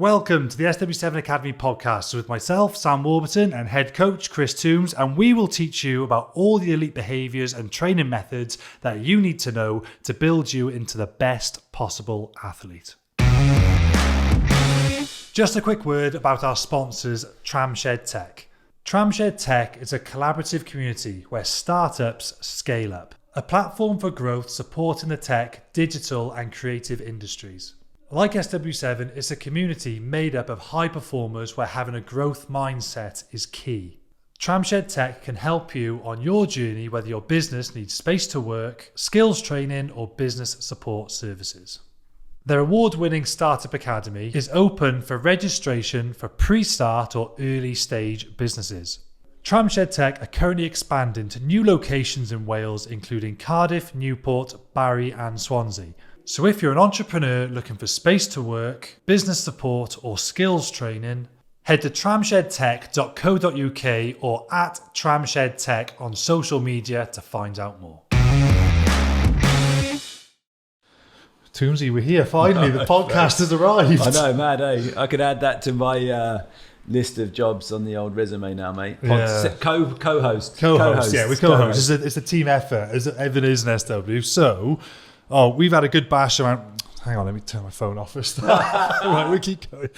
Welcome to the SW7 Academy podcast with myself, Sam Warburton, and head coach Chris Toombs, and we will teach you about all the elite behaviours and training methods that you need to know to build you into the best possible athlete. Just a quick word about our sponsors, Tramshed Tech. Tramshed Tech is a collaborative community where startups scale up, a platform for growth supporting the tech, digital and creative industries. Like SW7, it's a community made up of high performers where having a growth mindset is key. Tramshed Tech can help you on your journey whether your business needs space to work, skills training or business support services. Their award-winning Startup Academy is open for registration for pre-start or early stage businesses. Tramshed Tech are currently expanding to new locations in Wales including Cardiff, Newport, Barry and Swansea. So if you're an entrepreneur looking for space to work, business support or skills training, head to tramshedtech.co.uk or at tramshedtech on social media to find out more. Toomsy, we're here finally. The podcast has arrived. I know, mad, eh? I could add that to my list of jobs on the old resume now, mate. Co-host. Yeah, we're co-hosts. It's a team effort, as Evan is an SW. So... we've had a good bash around... Hang on, let me turn my phone off first. Right, we keep going.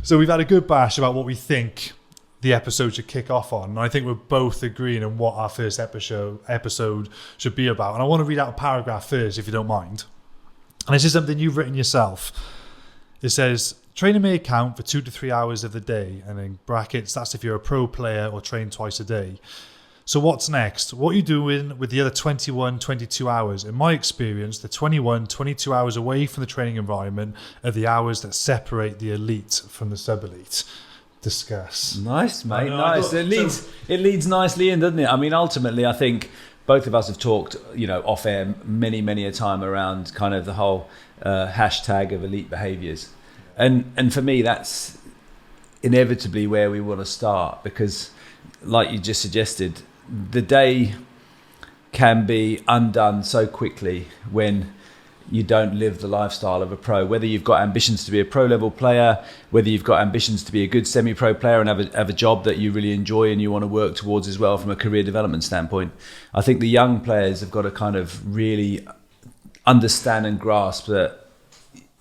So we've had a good bash about what we think the episode should kick off on. And I think we're both agreeing on what our first episode should be about. And I want to read out a paragraph first, if you don't mind. And this is something you've written yourself. It says, training may account for 2 to 3 hours of the day. And in brackets, that's if you're a pro player or train twice a day. So what's next? What are you doing with the other 21, 22 hours? In my experience, the 21, 22 hours away from the training environment are the hours that separate the elite from the sub-elite. Discuss. Nice, mate, nice. It leads nicely in, doesn't it? I mean, ultimately, I think both of us have talked, off air many a time around kind of the whole hashtag of elite behaviours. And for me, that's inevitably where we want to start because, like you just suggested, the day can be undone so quickly when you don't live the lifestyle of a pro. Whether you've got ambitions to be a pro level player, whether you've got ambitions to be a good semi-pro player and have a job that you really enjoy and you want to work towards as well from a career development standpoint. I think the young players have got to kind of really understand and grasp that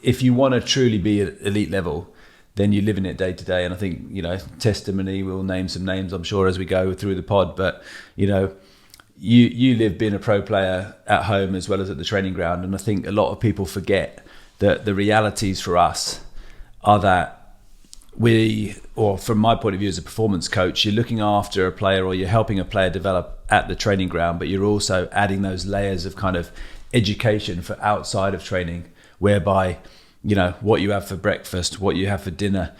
if you want to truly be at elite level, then you're living it day to day. And I think, testimony, we'll name some names, I'm sure, as we go through the pod. But, you live being a pro player at home as well as at the training ground. And I think a lot of people forget that the realities for us are that from my point of view as a performance coach, you're looking after a player or you're helping a player develop at the training ground, but you're also adding those layers of kind of education for outside of training, whereby what you have for breakfast, what you have for dinner,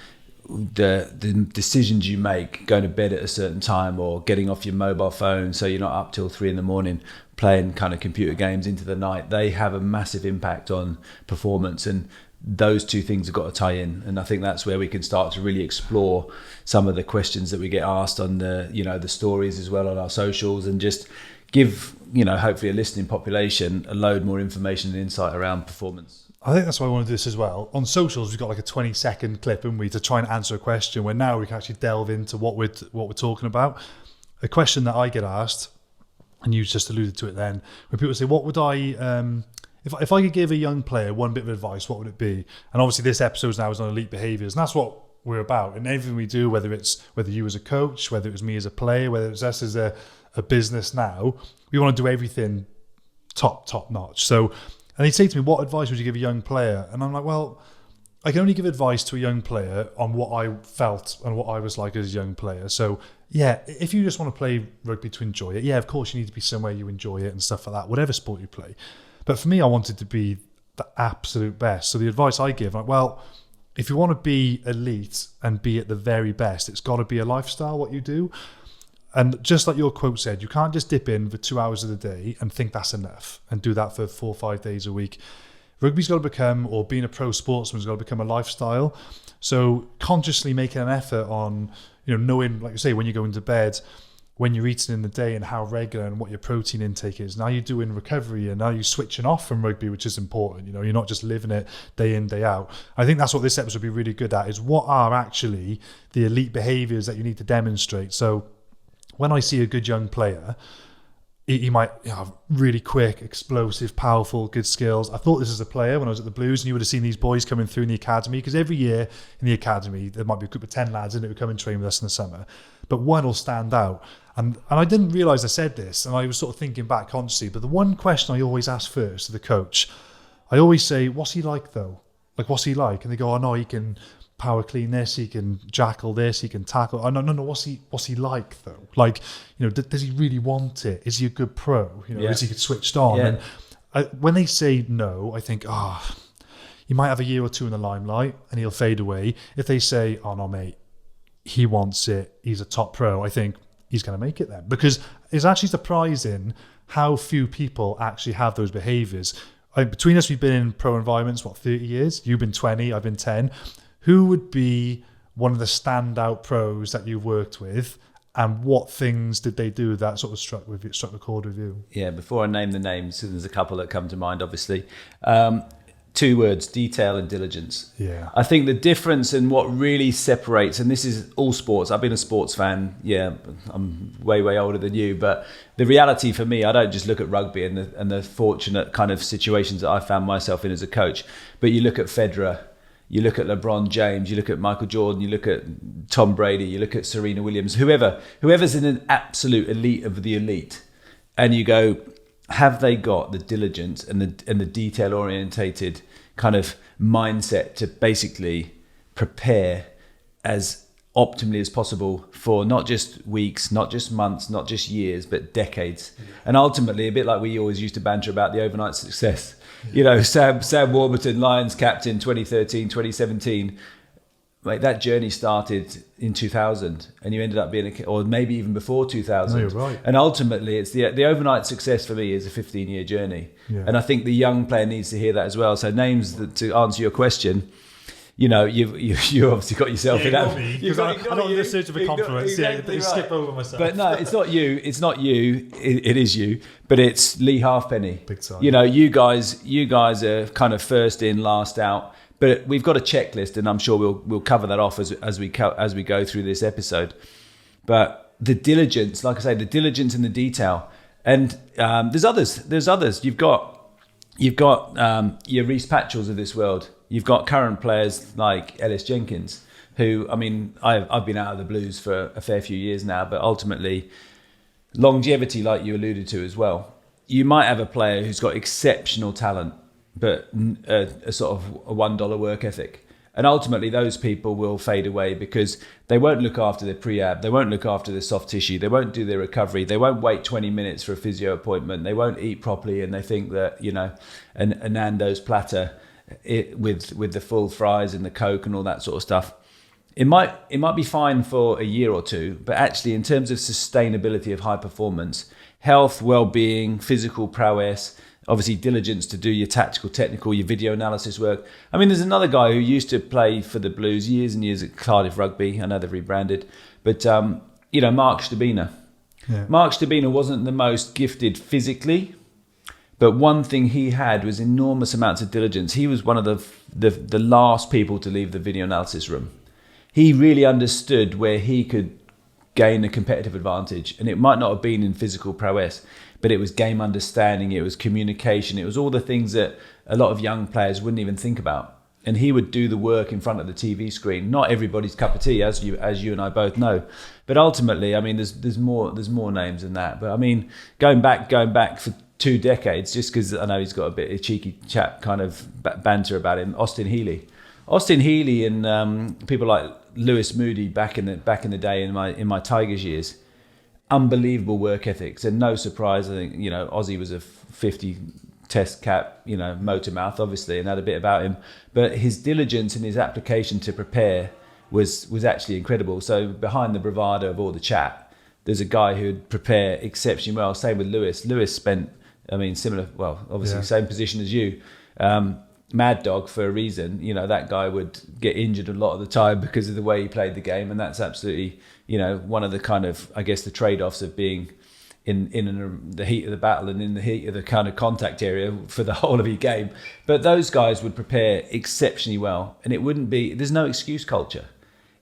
the decisions you make, going to bed at a certain time or getting off your mobile phone so you're not up till 3 a.m, playing kind of computer games into the night, they have a massive impact on performance. And those two things have got to tie in. And I think that's where we can start to really explore some of the questions that we get asked on the stories as well on our socials, and just give, hopefully a listening population a load more information and insight around performance. I think that's why I want to do this as well. On socials, we've got like a 20-second clip, haven't we, to try and answer a question where now we can actually delve into what we're talking about. A question that I get asked, and you just alluded to it then, when people say, what would I, if I could give a young player one bit of advice, what would it be? And obviously this episode now is on elite behaviours, and that's what we're about. And everything we do, whether you as a coach, whether it was me as a player, whether it's us as a business now, we want to do everything top notch. So, and he'd say to me, what advice would you give a young player? And I'm like, well, I can only give advice to a young player on what I felt and what I was like as a young player. So yeah, if you just want to play rugby to enjoy it, yeah, of course you need to be somewhere you enjoy it and stuff like that, whatever sport you play. But for me, I wanted to be the absolute best. So the advice I give, like, well, if you want to be elite and be at the very best, it's got to be a lifestyle, what you do. And just like your quote said, you can't just dip in for 2 hours of the day and think that's enough and do that for 4 or 5 days a week. Rugby's got to become, or being a pro sportsman's got to become a lifestyle. So consciously making an effort on, knowing, like you say, when you're going to bed, when you're eating in the day and how regular and what your protein intake is. Now you're doing recovery and now you're switching off from rugby, which is important. You're not just living it day in, day out. I think that's what this episode would be really good at, is what are actually the elite behaviours that you need to demonstrate. So when I see a good young player, he might have really quick, explosive, powerful, good skills. I thought this as a player when I was at the Blues, and you would have seen these boys coming through in the academy, because every year in the academy there might be a group of 10 lads in it who come and train with us in the summer, but one will stand out. And I didn't realise I said this, and I was sort of thinking back consciously, but the one question I always ask first to the coach, I always say, what's he like though? Like, what's he like? And they go, oh no, he can power clean this, he can jackal this, he can tackle. Oh no, what's he like though? Like, does he really want it? Is he a good pro? Is he switched on? Yeah. And when they say no, I think, he might have a year or two in the limelight and he'll fade away. If they say, oh no mate, he wants it, he's a top pro, I think he's going to make it then. Because it's actually surprising how few people actually have those behaviours. Between us, we've been in pro environments, 30 years? You've been 20, I've been 10. Who would be one of the standout pros that you've worked with, and what things did they do that sort of struck a chord with you? Yeah, before I name the names, there's a couple that come to mind, obviously. 2 words, detail and diligence. Yeah. I think the difference and what really separates, and this is all sports, I've been a sports fan, I'm way, way older than you, but the reality for me, I don't just look at rugby and the fortunate kind of situations that I found myself in as a coach, but you look at Federer, you look at LeBron James, you look at Michael Jordan, you look at Tom Brady, you look at Serena Williams, whoever's in an absolute elite of the elite, and you go, have they got the diligence and the detail orientated kind of mindset to basically prepare as optimally as possible for not just weeks, not just months, not just years, but decades. And ultimately, a bit like we always used to banter about the overnight success. Sam Warburton, Lions captain, 2013, 2017. Like, that journey started in 2000, and you ended up being or maybe even before 2000. No, you're right. And ultimately, it's the overnight success for me is a 15-year journey. Yeah. And I think the young player needs to hear that as well. So names to answer your question, you obviously got yourself in that. I'm not in the search of a compliment. Exactly right. Skip over myself. But no, it's not you. It's not you. It is you. But it's Lee Halfpenny. Big time. You guys are kind of first in, last out. But we've got a checklist, and I'm sure we'll cover that off as we go through this episode. But the diligence, like I say, the diligence and the detail, and there's others. You've got your Reece Patchells of this world. You've got current players like Ellis Jenkins, who, I mean, I've been out of the Blues for a fair few years now, but ultimately longevity, like you alluded to as well. You might have a player who's got exceptional talent, but a sort of a $1 work ethic. And ultimately those people will fade away because they won't look after their prehab, they won't look after their soft tissue, they won't do their recovery, they won't wait 20 minutes for a physio appointment, they won't eat properly, and they think that, a Nando's platter with the full fries and the Coke and all that sort of stuff, it might be fine for a year or two, but actually in terms of sustainability of high performance, health, well-being, physical prowess, obviously diligence to do your tactical, technical, your video analysis work. I mean, there's another guy who used to play for the Blues years and years at Cardiff Rugby. I know they've rebranded. But, Mark Stabina. Yeah. Mark Stabina wasn't the most gifted physically, but one thing he had was enormous amounts of diligence. He was one of the last people to leave the video analysis room. He really understood where he could gain a competitive advantage. And it might not have been in physical prowess, but it was game understanding, it was communication, it was all the things that a lot of young players wouldn't even think about. And he would do the work in front of the TV screen. Not everybody's cup of tea, as you and I both know. But ultimately, I mean, there's more names than that. But I mean, going back for 2 decades, just because I know he's got a bit of cheeky chat kind of banter about him, Austin Healey and people like Lewis Moody back in the day in my Tigers years. Unbelievable work ethics, and no surprise, I think, Ozzy was a 50 test cap, motor mouth obviously, and had a bit about him, but his diligence and his application to prepare was actually incredible. So behind the bravado of all the chat, there's a guy who'd prepare exceptionally well. Same with Lewis spent, I mean, similar, well, obviously same position as you, mad dog for a reason. You know, that guy would get injured a lot of the time because of the way he played the game, and that's absolutely, you know, one of the kind of, I guess, the trade-offs of being in the heat of the battle and in the heat of the kind of contact area for the whole of your game. But those guys would prepare exceptionally well, and it wouldn't be, there's no excuse culture.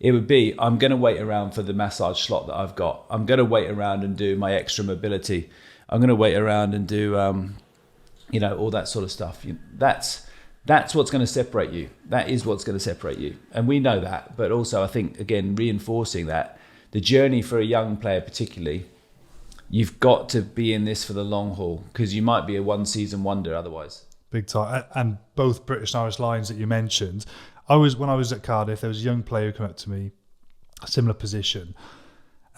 It would be, I'm going to wait around for the massage slot that I've got. I'm going to wait around and do my extra mobility. I'm going to wait around and do, you know, all that sort of stuff. That's what's going to separate you. That is what's going to separate you. And we know that. But also, I think, again, reinforcing that, the journey for a young player particularly, you've got to be in this for the long haul, because you might be a one-season wonder otherwise. Big time. And both British and Irish Lions that you mentioned, when I was at Cardiff, there was a young player who came up to me, a similar position,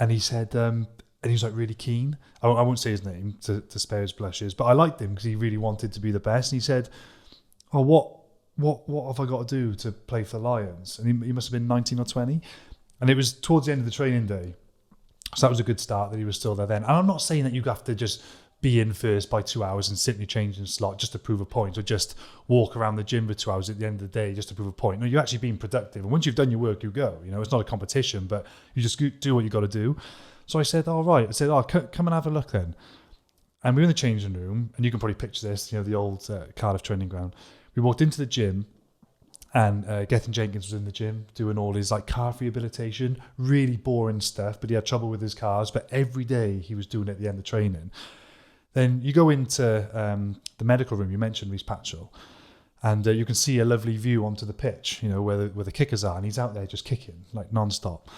and he said, and he was like really keen. I won't say his name to spare his blushes, but I liked him because he really wanted to be the best. And he said, "Oh, what have I got to do to play for the Lions?" And he must have been 19 or 20, and it was towards the end of the training day. So that was a good start that he was still there then. And I'm not saying that you have to just be in first by 2 hours and sit in your changing slot just to prove a point, or just walk around the gym for 2 hours at the end of the day just to prove a point. No, you're actually being productive. And once you've done your work, you go. You know, it's not a competition, but you just do what you got to do. So I said, all right. I said, come and have a look then. And we were in the changing room, and you can probably picture this, you know, the old Cardiff training ground. We walked into the gym, and Gethin Jenkins was in the gym doing all his like calf rehabilitation, really boring stuff, but he had trouble with his calves. But every day he was doing it at the end of training. Then you go into the medical room, you mentioned Rhys Patchell, and you can see a lovely view onto the pitch, you know, where the kickers are, and he's out there just kicking, like non-stop.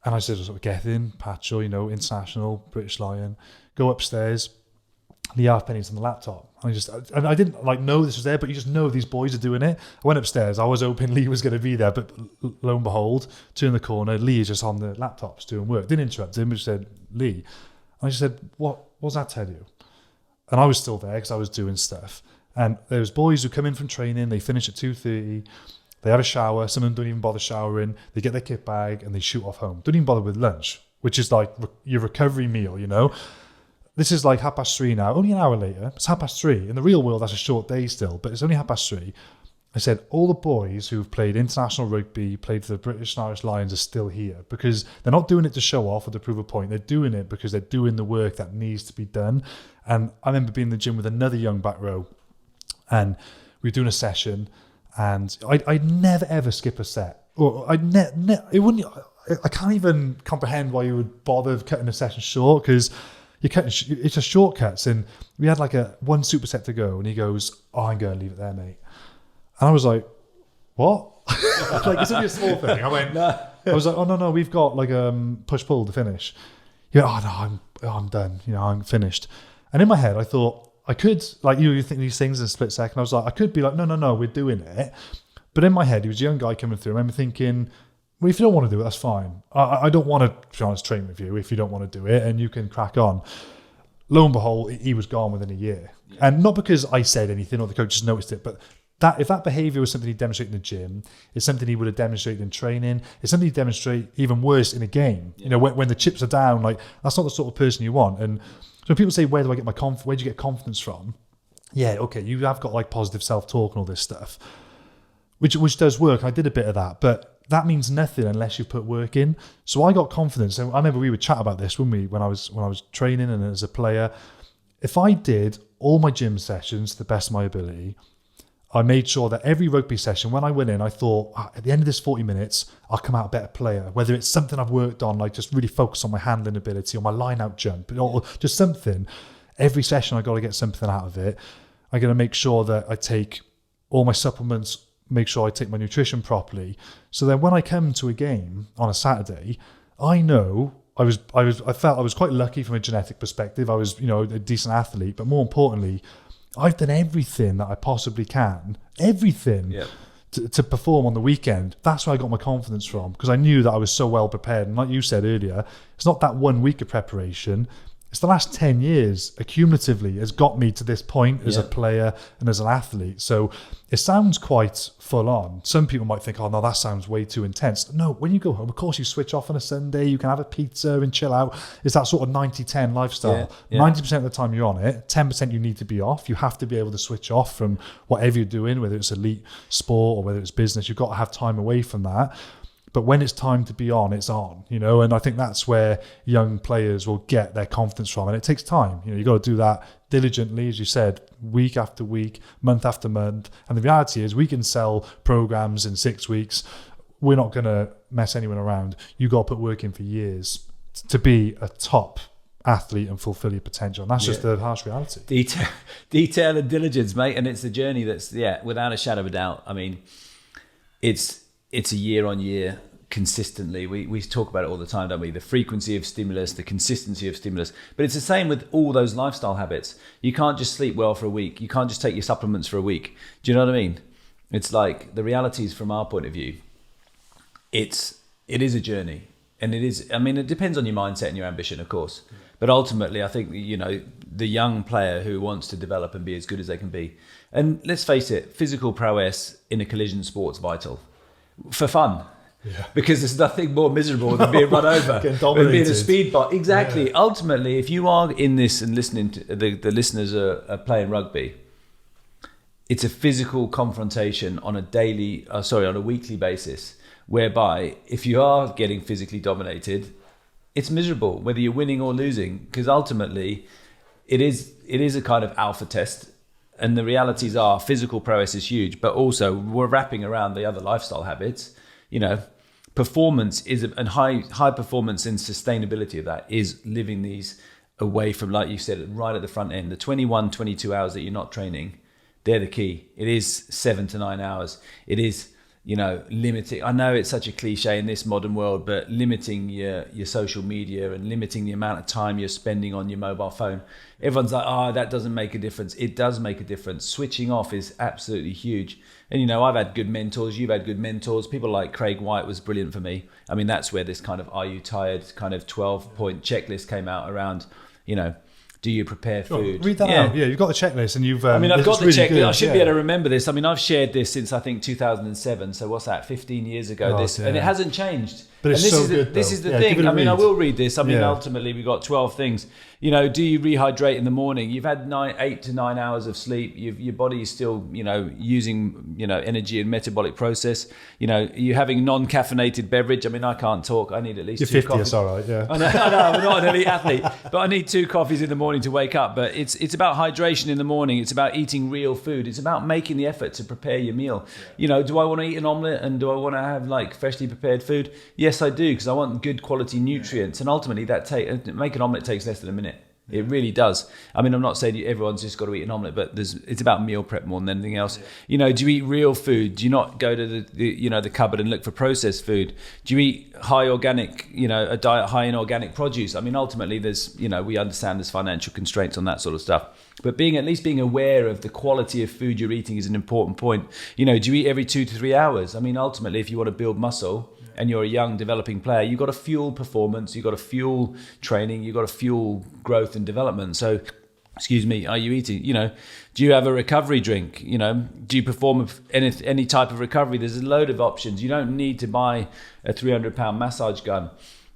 And I said, Gethin, Patchell, you know, international, British Lion, go upstairs, the halfpenny's on the laptop. And I didn't like know this was there, but you just know these boys are doing it. I went upstairs, I was hoping Lee was going to be there, but lo and behold, turn the corner, Lee is just on the laptops doing work. Didn't interrupt him, just said, Lee. And I just said, what does that tell you? And I was still there because I was doing stuff. And there was boys who come in from training, they finish at 2:30, they have a shower, some of them don't even bother showering, they get their kit bag and they shoot off home. Don't even bother with lunch, which is like your recovery meal, you know? This is like 3:30 now, only an hour later, it's 3:30. In the real world, that's a short day still, but it's only 3:30. I said, all the boys who've played international rugby, played for the British and Irish Lions are still here, because they're not doing it to show off or to prove a point. They're doing it because they're doing the work that needs to be done. And I remember being in the gym with another young back row, and we were doing a session, and I'd never ever skip a set. Or I can't even comprehend why you would bother cutting a session short, because it's just shortcuts. And we had like one superset to go, and he goes, "Oh, I'm going to leave it there, mate." And I was like, "What?" Like, it's only a small thing. I went, no. I was like, "Oh, no, we've got like push-pull to finish." Yeah, "Oh, no, I'm done. You know, I'm finished." And in my head, I thought, I could, like, you think these things in a split second. I was like, I could be like, no, we're doing it. But in my head, he was a young guy coming through. I remember thinking, well, if you don't want to do it, that's fine. I don't want to, be honest, train with you if you don't want to do it, and you can crack on. Lo and behold, he was gone within a year. Yeah. And not because I said anything or the coach just noticed it, but if that behaviour was something he demonstrated in the gym, it's something he would have demonstrated in training, it's something he'd demonstrate even worse in a game. Yeah. You know, when the chips are down, like, that's not the sort of person you want. And so when people say, where do you get confidence from? Yeah, okay, you have got like positive self-talk and all this stuff, which does work. I did a bit of that, but that means nothing unless you put work in. So I got confidence. And I remember we would chat about this, wouldn't we, when I was training and as a player. If I did all my gym sessions to the best of my ability, I made sure that every rugby session, when I went in, I thought, at the end of this 40 minutes, I'll come out a better player. Whether it's something I've worked on, like just really focus on my handling ability or my line-out jump, or just something. Every session, I've got to get something out of it. I'm going to make sure that I take all my supplements, make sure I take my nutrition properly. So then when I come to a game on a Saturday, I know I felt I was quite lucky from a genetic perspective. I was, you know, a decent athlete, but more importantly, I've done everything that I possibly can, to perform on the weekend. That's where I got my confidence from, because I knew that I was so well prepared. And like you said earlier, it's not that 1 week of preparation. It's the last 10 years accumulatively has got me to this point as a player and as an athlete. So it sounds quite full on. Some people might think, oh no, that sounds way too intense. No, when you go home, of course you switch off on a Sunday, you can have a pizza and chill out. It's that sort of 90-10 lifestyle. 90% of the time you're on it, 10% you need to be off. You have to be able to switch off from whatever you're doing, whether it's elite sport or whether it's business. You've got to have time away from that. But when it's time to be on, it's on, you know, and I think that's where young players will get their confidence from. And it takes time. You know, you've got to do that diligently, as you said, week after week, month after month. And the reality is we can sell programs in 6 weeks. We're not going to mess anyone around. You've got to put work in for years to be a top athlete and fulfill your potential. And that's just the harsh reality. Detail and diligence, mate. And it's the journey that's, without a shadow of a doubt. I mean, it's a year on year consistently. We talk about it all the time, don't we? The frequency of stimulus, the consistency of stimulus. But it's the same with all those lifestyle habits. You can't just sleep well for a week. You can't just take your supplements for a week. Do you know what I mean? It's like the realities from our point of view. It is a journey. And it is, I mean, it depends on your mindset and your ambition, of course. But ultimately, I think, you know, the young player who wants to develop and be as good as they can be. And let's face it, physical prowess in a collision sport's vital. For fun, because there's nothing more miserable than being run over, than being a speed bot. Exactly. Yeah. Ultimately, if you are in this and listening to the listeners are playing rugby, it's a physical confrontation on a weekly basis, whereby if you are getting physically dominated, it's miserable whether you're winning or losing, because ultimately it is a kind of alpha test. And the realities are physical prowess is huge, but also we're wrapping around the other lifestyle habits. You know, performance and high performance and sustainability of that is living these away from, like you said, right at the front end. The 21, 22 hours that you're not training, they're the key. It is 7 to 9 hours. It is, you know, limiting. I know it's such a cliche in this modern world, but limiting your social media and limiting the amount of time you're spending on your mobile phone. Everyone's like, that doesn't make a difference. It does make a difference. Switching off is absolutely huge. And, you know, I've had good mentors. You've had good mentors. People like Craig White was brilliant for me. I mean, that's where this kind of Are You Tired kind of 12-point checklist came out around, you know, do you prepare food? Read that out. Yeah, you've got the checklist and you've... I mean, I've got the checklist. Good. I should be able to remember this. I mean, I've shared this since, I think, 2007. So what's that, 15 years ago? And it hasn't changed. But it's good, this is the thing. I mean, I will read this. I mean, ultimately, we've got 12 things. You know, do you rehydrate in the morning? You've had 8 to 9 hours of sleep. Your body is still, you know, using, you know, energy and metabolic process. You know, you're having non-caffeinated beverage. I mean, I can't talk. I need at least You're 2 50, coffees. It's all right, yeah. I know, I'm not an elite athlete, but I need 2 coffees in the morning to wake up. But it's about hydration in the morning. It's about eating real food. It's about making the effort to prepare your meal. You know, do I want to eat an omelette and do I want to have like freshly prepared food? Yes, I do, because I want good quality nutrients. And ultimately, make an omelette takes less than a minute. It really does. I mean, I'm not saying everyone's just got to eat an omelette, but it's about meal prep more than anything else. Yeah. You know, do you eat real food? Do you not go to the cupboard and look for processed food? Do you eat high organic, you know, a diet high in organic produce? I mean, ultimately, we understand there's financial constraints on that sort of stuff. But at least being aware of the quality of food you're eating is an important point. You know, do you eat every 2 to 3 hours? I mean, ultimately, if you want to build muscle, and you're a young developing player, you've got to fuel performance, you've got to fuel training, you've got to fuel growth and development. So, are you eating, you know, do you have a recovery drink? You know, do you perform any type of recovery? There's a load of options. You don't need to buy a 300-pound massage gun.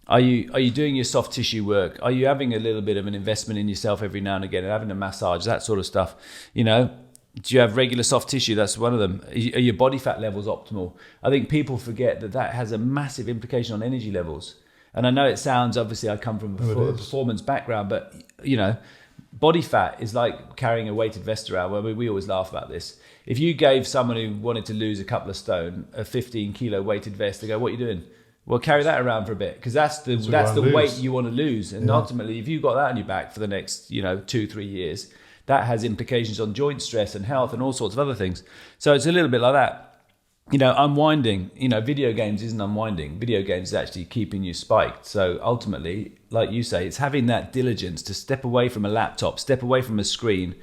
Are you doing your soft tissue work? Are you having a little bit of an investment in yourself every now and again and having a massage, that sort of stuff? You know, do you have regular soft tissue? That's one of them. Are your body fat levels optimal? I think people forget that has a massive implication on energy levels. And I know it sounds, obviously I come from a performance background, but, you know, body fat is like carrying a weighted vest around. Well, we always laugh about this. If you gave someone who wanted to lose a couple of stone a 15-kilo weighted vest, they go, what are you doing? Well, carry that around for a bit, because that's the weight you want to lose. And ultimately, if you've got that on your back for the next, 2-3 years, that has implications on joint stress and health and all sorts of other things. So it's a little bit like that. Unwinding, video games isn't unwinding. Video games is actually keeping you spiked. So ultimately, like you say, it's having that diligence to step away from a laptop, step away from a screen.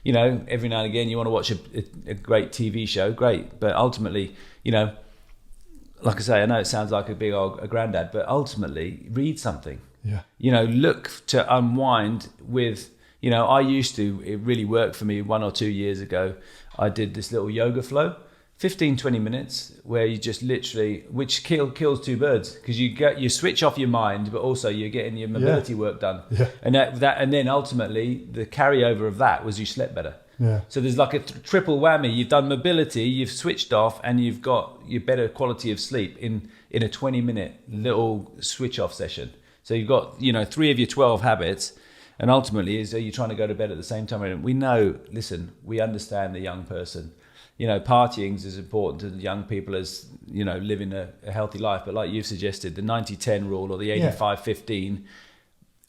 Every now and again, you want to watch a great TV show, great. But ultimately, like I say, I know it sounds like a big old granddad, but ultimately, read something. Yeah. You know, look to unwind with, you know, it really worked for me 1 or 2 years ago. I did this little yoga flow, 15, 20 minutes, where you just literally, which kills two birds, because you switch off your mind, but also you're getting your mobility work done. Yeah. And and then ultimately the carryover of that was you slept better. Yeah. So there's like a triple whammy. You've done mobility, you've switched off, and you've got your better quality of sleep in a 20-minute little switch off session. So you've got, you know, 3 of your 12 habits, and ultimately are you trying to go to bed at the same time? And we know, listen, we understand the young person. You know, partying is as important to the young people as, you know, living a healthy life. But like you've suggested, the 90-10 rule or the 85-15,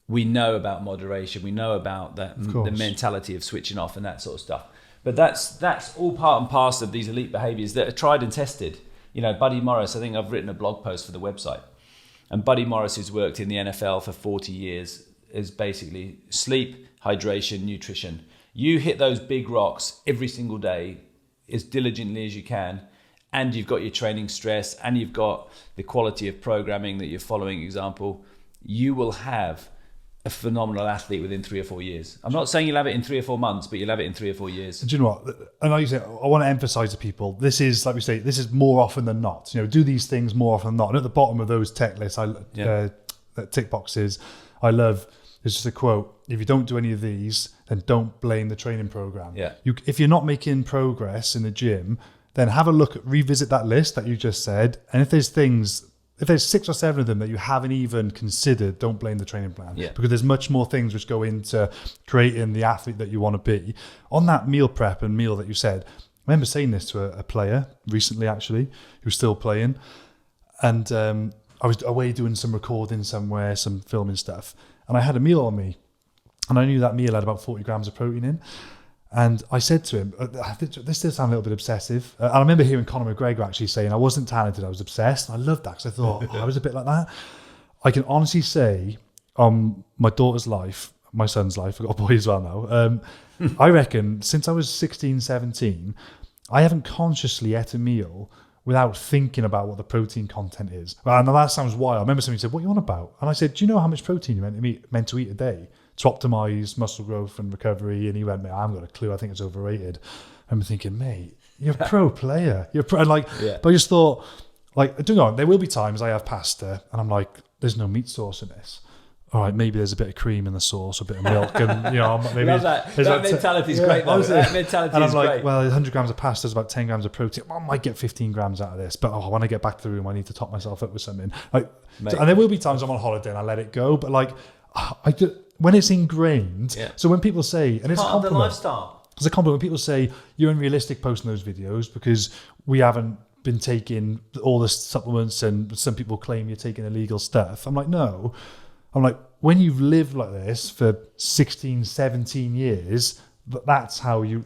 we know about moderation. We know about the mentality of switching off and that sort of stuff. But that's all part and parcel of these elite behaviours that are tried and tested. You know, Buddy Morris, I think I've written a blog post for the website. And Buddy Morris, who's worked in the NFL for 40 years, is basically sleep, hydration, nutrition. You hit those big rocks every single day as diligently as you can, and you've got your training stress, and you've got the quality of programming that you're following, example, you will have a phenomenal athlete within 3 or 4 years. I'm not saying you'll have it in 3 or 4 months, but you'll have it in 3 or 4 years. Do you know what? And like you say, I want to emphasize to people, this is, like we say, this is more often than not. You know, do these things more often than not. And at the bottom of those tech lists, tick boxes, I love, there's just a quote: if you don't do any of these, then don't blame the training program. Yeah. If you're not making progress in the gym, then have a look, revisit that list that you just said. And if there's 6 or 7 of them that you haven't even considered, don't blame the training plan. Yeah. Because there's much more things which go into creating the athlete that you want to be. On that meal prep and meal that you said, I remember saying this to a player recently, actually, who's still playing. And I was away doing some recording somewhere, some filming stuff. And I had a meal on me. And I knew that meal had about 40 grams of protein in. And I said to him, this does sound a little bit obsessive. And I remember hearing Conor McGregor actually saying, I wasn't talented, I was obsessed. And I loved that, because I thought, I was a bit like that. I can honestly say, my daughter's life, my son's life, I've got a boy as well now, I reckon since I was 16, 17, I haven't consciously ate a meal without thinking about what the protein content is. And that sounds wild. I remember somebody said, what are you on about? And I said, do you know how much protein you're meant to eat a day to optimize muscle growth and recovery? And he went, mate, I haven't got a clue. I think it's overrated. I'm thinking, mate, you're a pro player. You're pro. And but I just thought, I don't know, there will be times I have pasta and I'm like, there's no meat sauce in this. All right, maybe there's a bit of cream in the sauce, a bit of milk, and maybe love that. That mentality is great. Though. That mentality and I'm is like, great. well, 100 grams of pasta is about 10 grams of protein. Well, I might get 15 grams out of this, but when I get back to the room, I need to top myself up with something. And there will be times I'm on holiday and I let it go, but when it's ingrained. Yeah. So when people say, and it's part a of the compliment, lifestyle. It's a compliment when people say you're unrealistic posting those videos because we haven't been taking all the supplements, and some people claim you're taking illegal stuff. I'm like, no. I'm like, when you've lived like this for 16, 17 years, that's how you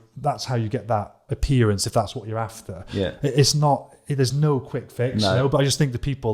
get that appearance, if that's what you're after. Yeah. It's not, there's no quick fix, but I just think the people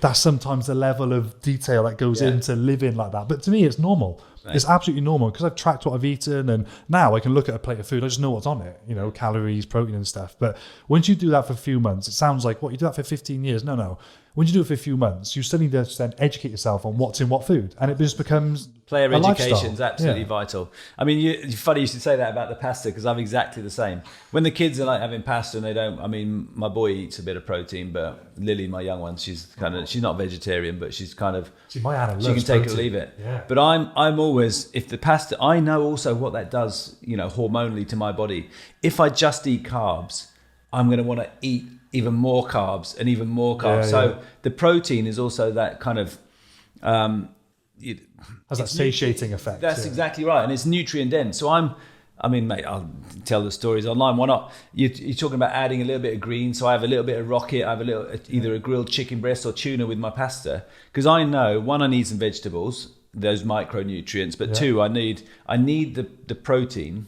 that's sometimes the level of detail that goes into living like that. But to me, it's normal. Right. It's absolutely normal, because I've tracked what I've eaten, and now I can look at a plate of food. I just know what's on it, calories, protein and stuff. But once you do that for a few months, it sounds like, you do that for 15 years? No. When you do it for a few months, you still need to then educate yourself on what's in what food. And it just becomes player education is absolutely vital. I mean, it's funny you should say that about the pasta, because I'm exactly the same. When the kids are having pasta and they don't, I mean, my boy eats a bit of protein, but Lily, my young one, she's not vegetarian, but she's kind of, see, my Anna she can take protein. it or leave it. Yeah. But I'm always, if the pasta, I know also what that does, hormonally to my body. If I just eat carbs, I'm going to want to eat even more carbs and even more carbs. So the protein is also that kind of has that satiating effect. That's exactly right, and it's nutrient dense. So mate, I'll tell the stories online. Why not? You're talking about adding a little bit of green. So I have a little bit of rocket. I have either a grilled chicken breast or tuna with my pasta, because I know, one, I need some vegetables, those micronutrients, but two, I need the protein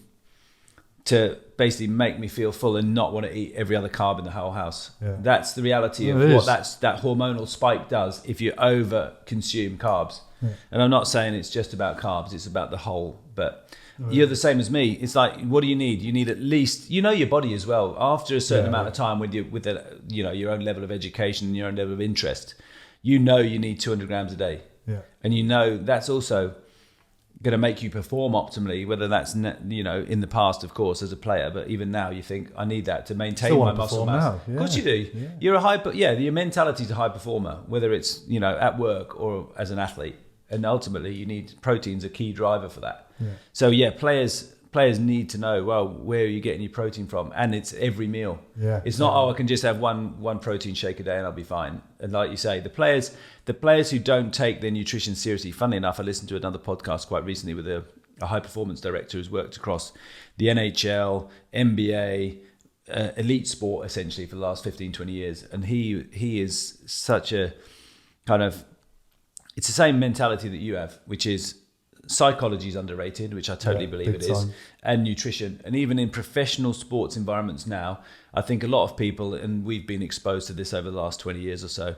to basically make me feel full and not want to eat every other carb in the whole house. Yeah. That's the reality of what that hormonal spike does if you over consume carbs. Yeah. And I'm not saying it's just about carbs, it's about the whole, but you're the same as me. It's like, what do you need? You need at least, your body as well. After a certain amount of time with your own level of education and your own level of interest, you need 200 grams a day. Yeah. And that's also going to make you perform optimally, whether that's in the past, of course, as a player, but even now you think I need that to maintain my muscle mass. Yeah. Of course you do. Yeah. You're your mentality is a high performer, whether it's at work or as an athlete, and ultimately you need protein's a key driver for that. Yeah. So players need to know, well, where are you getting your protein from? And it's every meal. Yeah. It's not, I can just have one protein shake a day and I'll be fine. And like you say, the players who don't take their nutrition seriously, funnily enough, I listened to another podcast quite recently with a high performance director who's worked across the NHL, NBA, elite sport essentially for the last 15, 20 years. And he is such a kind of, it's the same mentality that you have, which is, psychology is underrated, which I totally believe it is, and nutrition. And even in professional sports environments now, I think a lot of people, and we've been exposed to this over the last 20 years or so,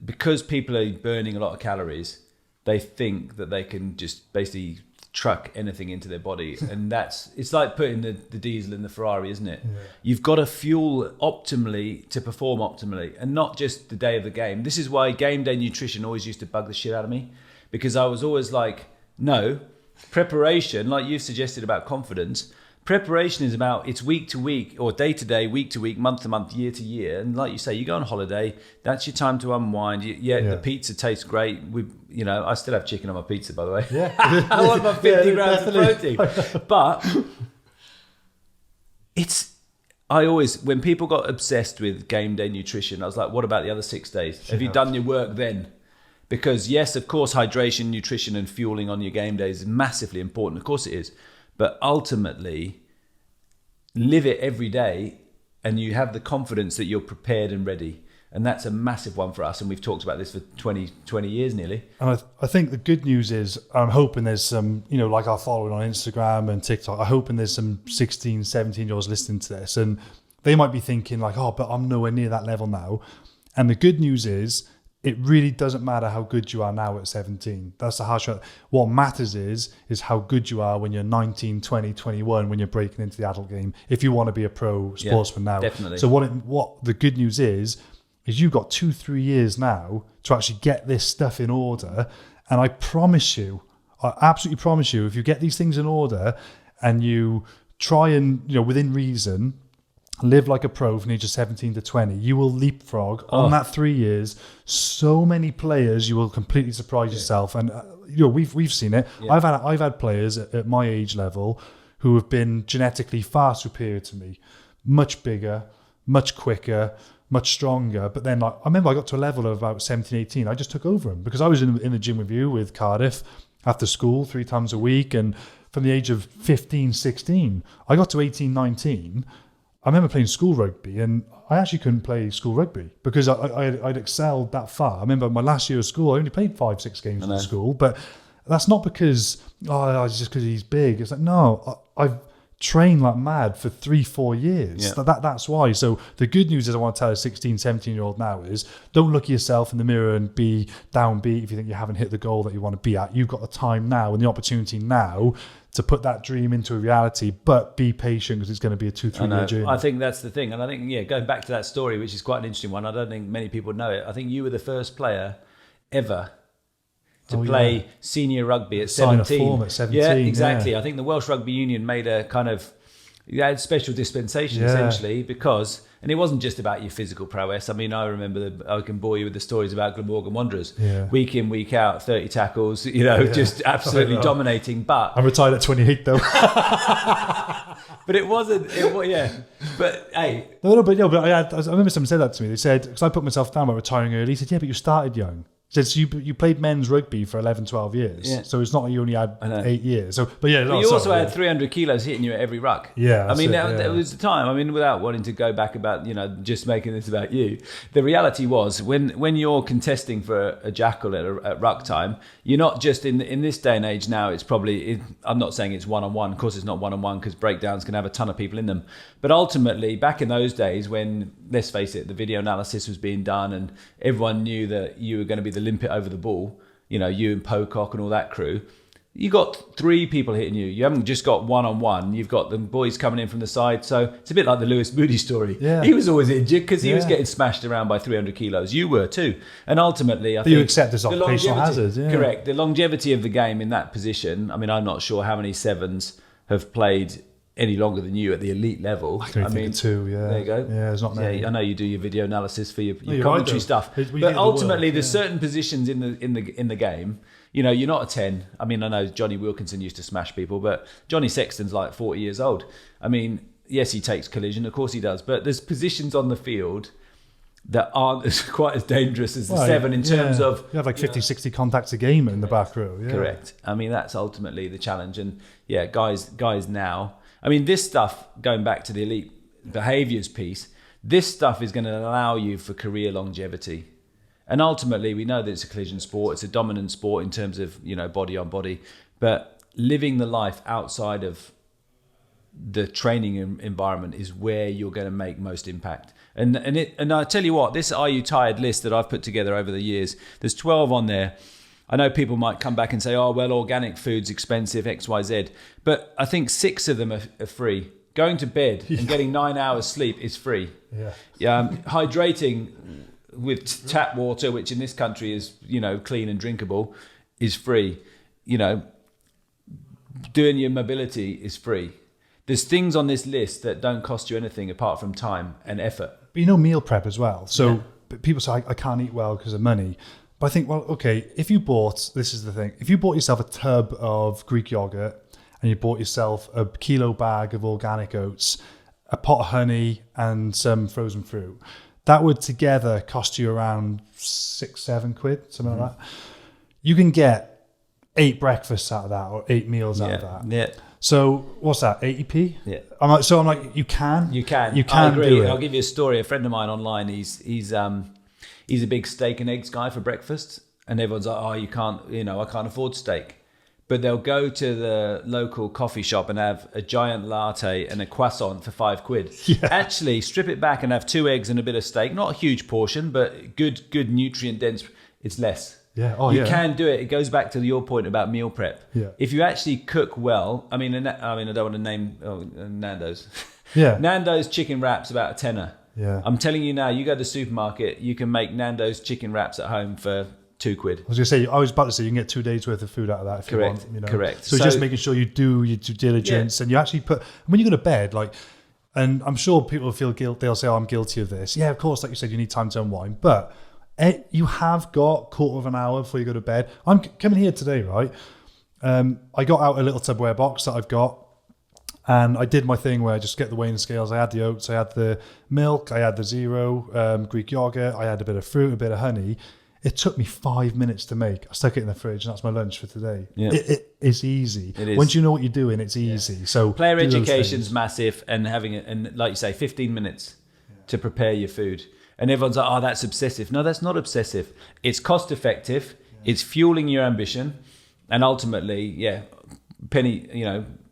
because people are burning a lot of calories, they think that they can just basically truck anything into their body. And it's like putting the diesel in the Ferrari, isn't it? Yeah. You've got to fuel optimally to perform optimally, and not just the day of the game. This is why game day nutrition always used to bug the shit out of me, because I was always like, no, preparation, like you've suggested about confidence, preparation is about, it's week to week or day to day, week to week, month to month, year to year. And like you say, you go on holiday, that's your time to unwind. The pizza tastes great. I still have chicken on my pizza, by the way. Yeah. I want my 50 grams of protein. But when people got obsessed with game day nutrition, I was like, what about the other 6 days? Have you done your work then? Because yes, of course, hydration, nutrition and fueling on your game days is massively important. Of course it is. But ultimately, live it every day and you have the confidence that you're prepared and ready. And that's a massive one for us. And we've talked about this for 20 years nearly. And I think the good news is, I'm hoping there's some, like our following on Instagram and TikTok, I'm hoping there's some 16, 17-year-olds listening to this. And they might be thinking like, oh, but I'm nowhere near that level now. And the good news is, it really doesn't matter how good you are now at 17. That's the harsh reality. What matters is how good you are when you're 19, 20, 21, when you're breaking into the adult game, if you want to be a pro sportsman now. Definitely. So what the good news is you've got 2-3 years now to actually get this stuff in order. And I absolutely promise you, if you get these things in order and you try and, within reason, live like a pro from age of 17 to 20, you will leapfrog on that 3 years. So many players, you will completely surprise yourself. And we've seen it. Yeah. I've had players at my age level who have been genetically far superior to me, much bigger, much quicker, much stronger. But then I remember I got to a level of about 17, 18. I just took over them because I was in the gym with you with Cardiff after school 3 times a week. And from the age of 15, 16, I got to 18, 19. I remember playing school rugby, and I actually couldn't play school rugby because I'd excelled that far. I remember my last year of school, I only played 5-6 games in school, but that's not because, it's just because he's big. It's like, no, I've trained like mad for 3-4 years. Yeah. That's why. So the good news is I want to tell a 16, 17-year-old now is don't look at yourself in the mirror and be downbeat if you think you haven't hit the goal that you want to be at. You've got the time now and the opportunity now to put that dream into a reality, but be patient because it's going to be a 2-3 year journey. I think that's the thing. And I think, going back to that story, which is quite an interesting one, I don't think many people know it. I think you were the first player ever to play senior rugby at 17. Sign a form at 17. Yeah, exactly. Yeah. I think the Welsh Rugby Union made a kind of special dispensation essentially because, and it wasn't just about your physical prowess. I mean, I remember I can bore you with the stories about Glamorgan Wanderers. Yeah. Week in, week out, 30 tackles, just absolutely dominating. But I'm retired at 28 though. But it wasn't. But hey, no. But I remember someone said that to me. They said, because I put myself down by retiring early. He said, yeah, but you started young. So you played men's rugby for 11, 12 years. Yeah. So it's not like you only had 8 years. So, but you also had 300 kilos hitting you at every ruck. Yeah. I mean, that was the time. I mean, without wanting to go back about, just making this about you, the reality was when you're contesting for a jackal at ruck time, you're not just in this day and age now, it's probably, I'm not saying it's one-on-one. Of course, it's not one-on-one because breakdowns can have a ton of people in them. But ultimately, back in those days when, let's face it, the video analysis was being done and everyone knew that you were going to be the limpet over the ball, you and Pocock and all that crew, you got 3 people hitting you. You haven't just got one-on-one. You've got the boys coming in from the side. So it's a bit like the Lewis Moody story. Yeah. He was always injured because he was getting smashed around by 300 kilos. You were too. And ultimately, I think... you accept this occupational hazard. Yeah. Correct. The longevity of the game in that position. I mean, I'm not sure how many sevens have played any longer than you at the elite level. I can think of 2, yeah. There you go. Yeah, there's not many. Yeah, I know you do your video analysis for your you're commentary right, stuff. But ultimately, there's certain positions in the game. You know, you're not a 10. I mean, I know Johnny Wilkinson used to smash people, but Johnny Sexton's like 40 years old. I mean, yes, he takes collision. Of course he does. But there's positions on the field that aren't quite as dangerous as the 7 in terms of... You have like 50, 60 contacts a game in the back row. Yeah. Correct. I mean, that's ultimately the challenge. And yeah, guys now... I mean, this stuff, going back to the elite behaviours piece, this stuff is going to allow you for career longevity. And ultimately, we know that it's a collision sport. It's a dominant sport in terms of, you know, body on body. But living the life outside of the training environment is where you're going to make most impact. And I tell you what, this Are You Tired list that I've put together over the years, there's 12 on there. I know people might come back and say, oh, well, organic food's expensive, X, Y, Z. But I think 6 of them are free. Going to bed and getting 9 hours sleep is free. Yeah. Hydrating with tap water, which in this country is, you know, clean and drinkable, is free. You know, doing your mobility is free. There's things on this list that don't cost you anything apart from time and effort. But you know, meal prep as well. So people say, I can't eat well because of money. But I think, well, okay, if you bought yourself a tub of Greek yogurt and you bought yourself a kilo bag of organic oats, a pot of honey and some frozen fruit, that would together cost you around 6-7 quid, something like that. You can get 8 breakfasts out of that or 8 meals out of that. Yeah. So what's that, 80p? Yeah. I'm like, you can I agree. do it. I'll give you a story. A friend of mine online, he's a big steak and eggs guy for breakfast, and everyone's like, oh, you can't, you know, I can't afford steak. But they'll go to the local coffee shop and have a giant latte and a croissant for 5 quid. Yeah. Actually, strip it back and have 2 eggs and a bit of steak. Not a huge portion, but good nutrient dense. It's less. Yeah. You can do it. It goes back to your point about meal prep. Yeah. If you actually cook well, I mean, I don't want to name Nando's. Yeah. Nando's chicken wraps about a tenner. Yeah. I'm telling you now, you go to the supermarket, you can make Nando's chicken wraps at home for 2 quid. I was about to say you can get 2 days worth of food out of that if you want. You know? Correct. So just making sure you do your due diligence and you actually put, when you go to bed, like, and I'm sure people feel guilt. They'll say, oh, I'm guilty of this. Yeah, of course, like you said, you need time to unwind, but you have got quarter of an hour before you go to bed. I'm coming here today, right? I got out a little Tupperware box that I've got, and I did my thing where I just get the weighing scales. I had the oats, I had the milk, I had the zero Greek yogurt, I had a bit of fruit, a bit of honey. It took me 5 minutes to make. I stuck it in the fridge, and that's my lunch for today. Yeah. It's easy. It is. Once you know what you're doing, it's easy. Yeah. So player education's massive, and having it, and like you say, 15 minutes to prepare your food. And everyone's like, oh, that's obsessive. No, that's not obsessive. It's cost effective. Yeah. It's fueling your ambition. And ultimately,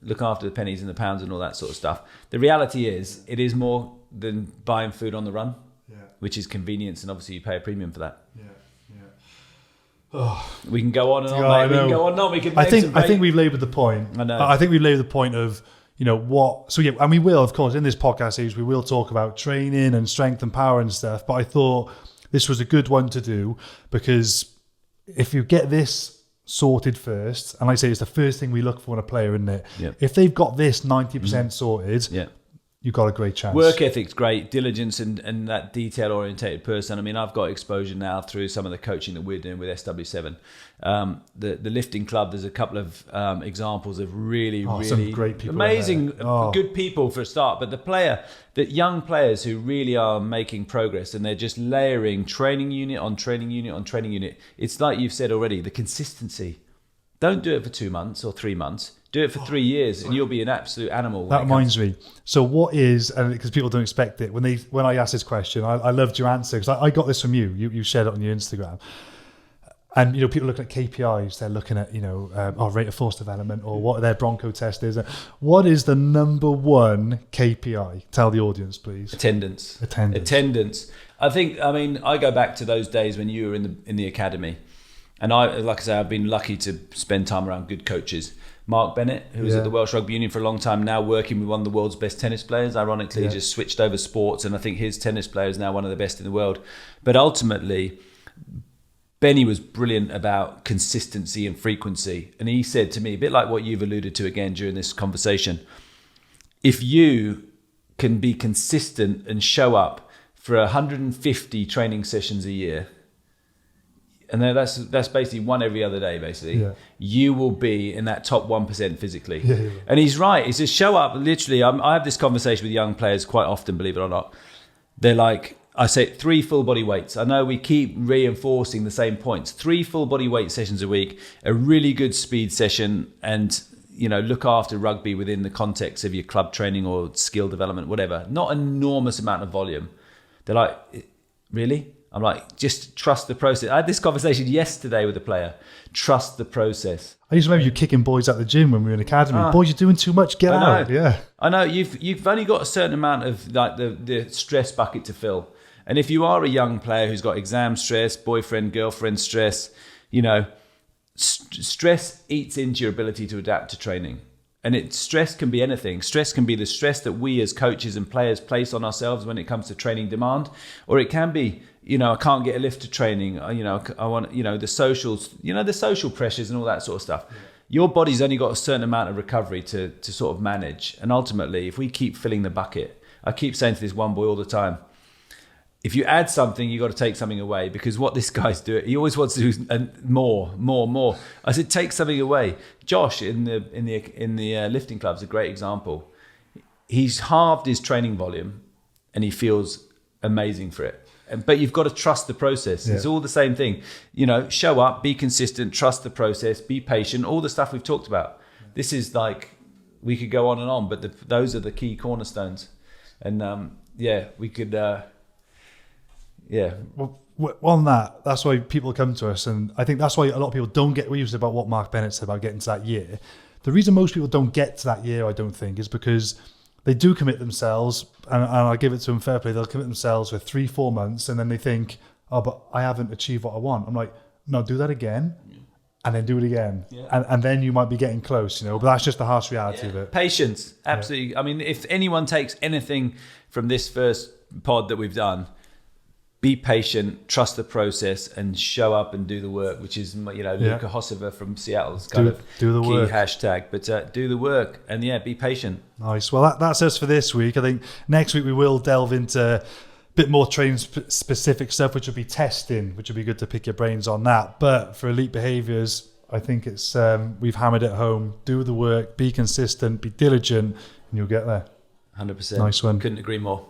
look after the pennies and the pounds and all that sort of stuff. The reality is, it is more than buying food on the run, which is convenience. And obviously you pay a premium for that. Yeah. Oh. We can go on and on, mate. We can go on and on. We can I think we've laboured the point. I know. I think we've laboured the point of, you know, what... So, yeah, and we will, of course, in this podcast series, we will talk about training and strength and power and stuff. But I thought this was a good one to do because if you get this sorted first, and like I say, it's the first thing we look for in a player, isn't it? Yep. If they've got this 90% sorted... You've got a great chance. Work ethic's great, diligence and that detail-orientated person. I mean, I've got exposure now through some of the coaching that we're doing with SW7. The lifting club, there's a couple of examples of really some great people, amazing, good people for a start. But the young players who really are making progress, and they're just layering training unit on training unit on training unit. It's like you've said already, the consistency. Don't do it for 2 months or 3 months. Do it for 3 years, and you'll be an absolute animal. That reminds me. So, what is? And because people don't expect it when I asked this question, I loved your answer because I got this from you. You shared it on your Instagram, and you know people looking at KPIs. They're looking at rate of force development or what their Bronco test is. What is the number one KPI? Tell the audience, please. Attendance. I think. I mean, I go back to those days when you were in the academy. And like I say, I've been lucky to spend time around good coaches. Mark Bennett, who was at the Welsh Rugby Union for a long time, now working with one of the world's best tennis players. Ironically, he just switched over sports, and I think his tennis player is now one of the best in the world. But ultimately, Benny was brilliant about consistency and frequency. And he said to me, a bit like what you've alluded to again during this conversation, if you can be consistent and show up for 150 training sessions a year, and then that's basically one every other day, basically, you will be in that top 1% physically. And he's right. He says, show up. Literally, I have this conversation with young players quite often, believe it or not. They're like, I say 3 full body weights. I know we keep reinforcing the same points. 3 full body weight sessions a week, a really good speed session, and look after rugby within the context of your club training or skill development, whatever. Not an enormous amount of volume. They're like, really? I'm like, just trust the process. I had this conversation yesterday with a player. Trust the process. I used to remember you kicking boys at the gym when we were in academy. Boys, you're doing too much. Get out. Yeah. I know. You've only got a certain amount of like the stress bucket to fill. And if you are a young player who's got exam stress, boyfriend, girlfriend stress, stress eats into your ability to adapt to training. And stress can be anything. Stress can be the stress that we as coaches and players place on ourselves when it comes to training demand, or it can be, I can't get a lift to training. I want, the socials, the social pressures and all that sort of stuff. Your body's only got a certain amount of recovery to sort of manage. And ultimately, if we keep filling the bucket, I keep saying to this one boy all the time, if you add something, you got to take something away, because what this guy's doing, he always wants to do more. I said, take something away. Josh in the lifting club is a great example. He's halved his training volume, and he feels amazing for it. But you've got to trust the process. It's all the same thing. Show up, be consistent, trust the process, be patient. All the stuff we've talked about. This is like, we could go on and on, but those are the key cornerstones. And we could. Well, on that's why people come to us, and I think that's why a lot of people don't get. We used about what Mark Bennett said about getting to that year. The reason most people don't get to that year, I don't think, is because they do commit themselves, and I give it to them fair play. They'll commit themselves for 3-4 months, and then they think, "Oh, but I haven't achieved what I want." I'm like, "No, do that again, and then do it again, and then you might be getting close." But that's just the harsh reality of it. Patience, absolutely. I mean, if anyone takes anything from this first pod that we've done, be patient, trust the process, and show up and do the work, which is, Luca Hossova from Seattle's do the key work. Hashtag. But do the work and be patient. Nice. Well, that's us for this week. I think next week we will delve into a bit more training specific stuff, which will be testing, which will be good to pick your brains on that. But for elite behaviours, I think it's we've hammered it home. Do the work, be consistent, be diligent, and you'll get there. 100%. Nice one. Couldn't agree more.